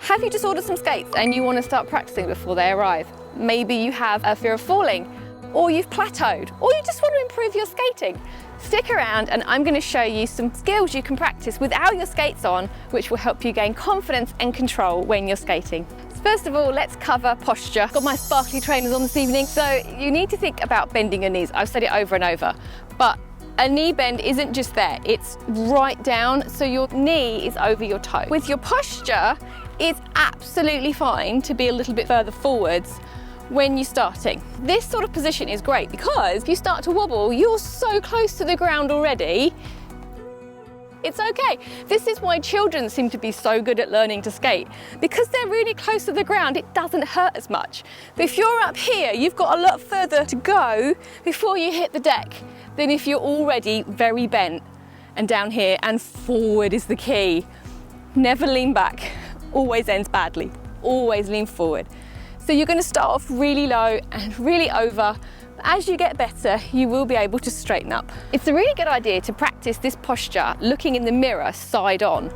Have you just ordered some skates and you want to start practicing before they arrive? Maybe you have a fear of falling, or you've plateaued, or you just want to improve your skating. Stick around and I'm going to show you some skills you can practice without your skates on, which will help you gain confidence and control when you're skating. First of all, let's cover posture. Got my sparkly trainers on this evening, so you need to think about bending your knees. I've said it over and over, but a knee bend isn't just there, it's right down, so your knee is over your toe. With your posture, it's absolutely fine to be a little bit further forwards when you're starting. This sort of position is great because if you start to wobble, you're so close to the ground already, it's okay. This is why children seem to be so good at learning to skate, because they're really close to the ground, it doesn't hurt as much. But if you're up here, you've got a lot further to go before you hit the deck than if you're already very bent and down here, and forward is the key. Never lean back, always ends badly. Always lean forward. So you're going to start off really low and really over. As you get better, you will be able to straighten up. It's a really good idea to practice this posture looking in the mirror side on,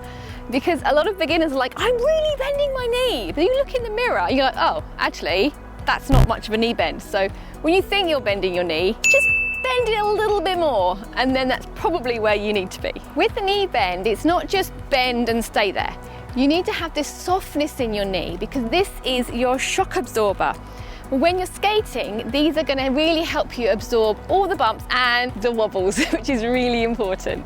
because a lot of beginners are like, I'm really bending my knee. But you look in the mirror and you're like, oh, actually, that's not much of a knee bend. So when you think you're bending your knee, just bend it a little bit more, and then that's probably where you need to be. With the knee bend, it's not just bend and stay there. You need to have this softness in your knee, because this is your shock absorber. When you're skating, these are going to really help you absorb all the bumps and the wobbles, which is really important.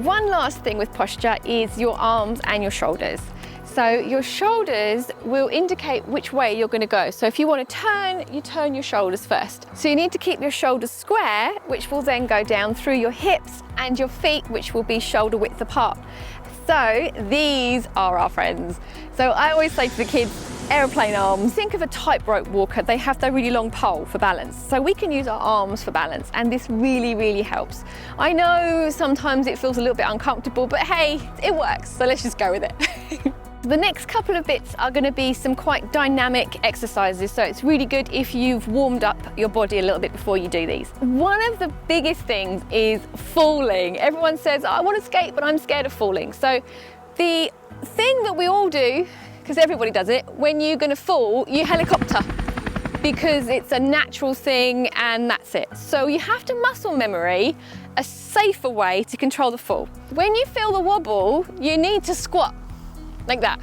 One last thing with posture is your arms and your shoulders. So your shoulders will indicate which way you're going to go. So if you want to turn, you turn your shoulders first. So you need to keep your shoulders square, which will then go down through your hips, and your feet, which will be shoulder width apart. So these are our friends. So I always say to the kids, aeroplane arms. Think of a tightrope walker. They have their really long pole for balance. So we can use our arms for balance, and this really, really helps. I know sometimes it feels a little bit uncomfortable, but hey, it works. So let's just go with it. The next couple of bits are going to be some quite dynamic exercises, so it's really good if you've warmed up your body a little bit before you do these. One of the biggest things is falling. Everyone says, oh, I want to skate, but I'm scared of falling. So the thing that we all do, because everybody does it, when you're going to fall, you helicopter, because it's a natural thing and that's it. So you have to muscle memory a safer way to control the fall. When you feel the wobble, you need to squat. Like that.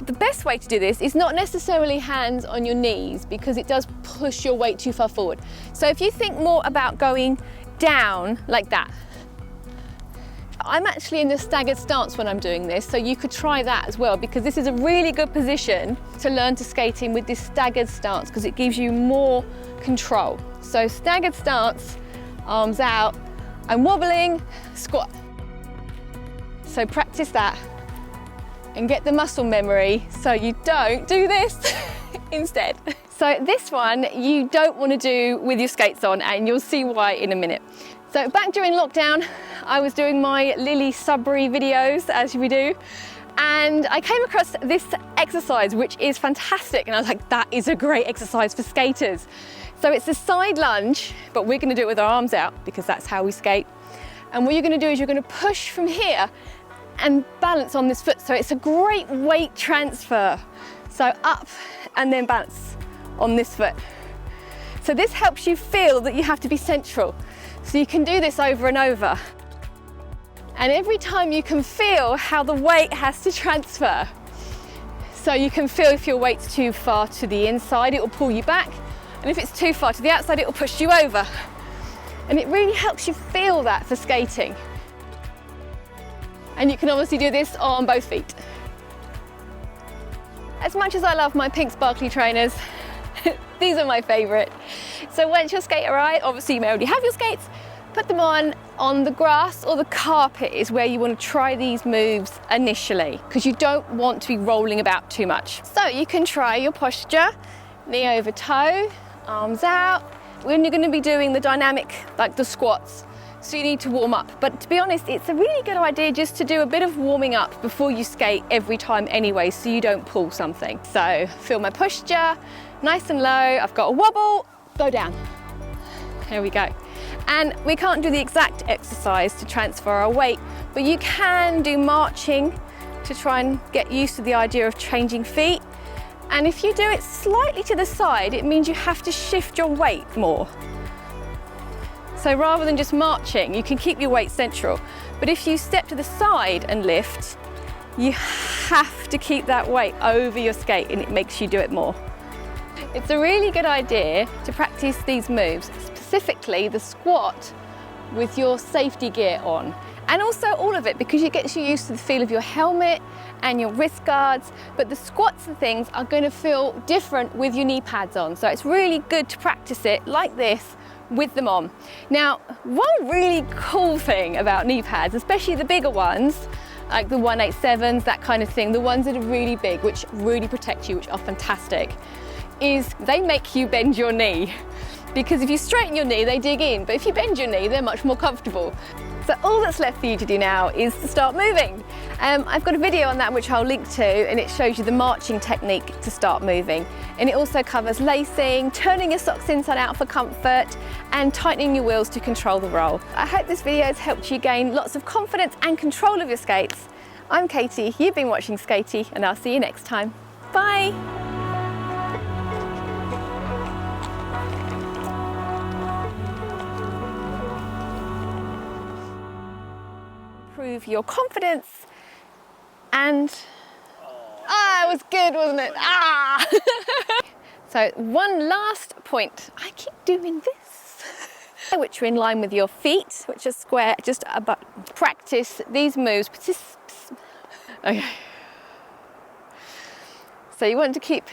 The best way to do this is not necessarily hands on your knees, because it does push your weight too far forward. So if you think more about going down like that. I'm actually in the staggered stance when I'm doing this, so you could try that as well, because this is a really good position to learn to skate in with this staggered stance, because it gives you more control. So staggered stance, arms out, I'm wobbling, squat. So practice that and get the muscle memory so you don't do this instead. So this one you don't want to do with your skates on, and you'll see why in a minute. So back during lockdown, I was doing my Lily Sudbury videos, as we do, and I came across this exercise, which is fantastic, and I was like, that is a great exercise for skaters. So it's a side lunge, but we're going to do it with our arms out, because that's how we skate. And what you're going to do is you're going to push from here and balance on this foot. So it's a great weight transfer. So up and then balance on this foot. So this helps you feel that you have to be central. So you can do this over and over. And every time you can feel how the weight has to transfer. So you can feel if your weight's too far to the inside, it will pull you back. And if it's too far to the outside, it will push you over. And it really helps you feel that for skating. And you can obviously do this on both feet. As much as I love my pink sparkly trainers, these are my favourite. So once your skate arrives, obviously you may already have your skates, put them on the grass or the carpet is where you want to try these moves initially, because you don't want to be rolling about too much. So you can try your posture, knee over toe, arms out. When you're going to be doing the dynamic, like the squats, so you need to warm up. But to be honest, it's a really good idea just to do a bit of warming up before you skate every time anyway, so you don't pull something. So feel my posture, nice and low. I've got a wobble, go down. There we go. And we can't do the exact exercise to transfer our weight, but you can do marching to try and get used to the idea of changing feet. And if you do it slightly to the side, it means you have to shift your weight more. So rather than just marching, you can keep your weight central. But if you step to the side and lift, you have to keep that weight over your skate, and it makes you do it more. It's a really good idea to practice these moves, specifically the squat with your safety gear on. And also all of it, because it gets you used to the feel of your helmet and your wrist guards, but the squats and things are going to feel different with your knee pads on. So it's really good to practice it like this with them on. Now, one really cool thing about knee pads, especially the bigger ones, like the 187s, that kind of thing, the ones that are really big, which really protect you, which are fantastic, is they make you bend your knee. Because if you straighten your knee, they dig in, but if you bend your knee, they're much more comfortable. So all that's left for you to do now is to start moving. I've got a video on that which I'll link to, and it shows you the marching technique to start moving. And it also covers lacing, turning your socks inside out for comfort, and tightening your wheels to control the roll. I hope this video has helped you gain lots of confidence and control of your skates. I'm Katie, you've been watching Skatey, and I'll see you next time. Bye! Improve your confidence and it was good, wasn't it? So one last point, I keep doing this, which are in line with your feet, which are square, just about practice these moves. Okay, so you want to keep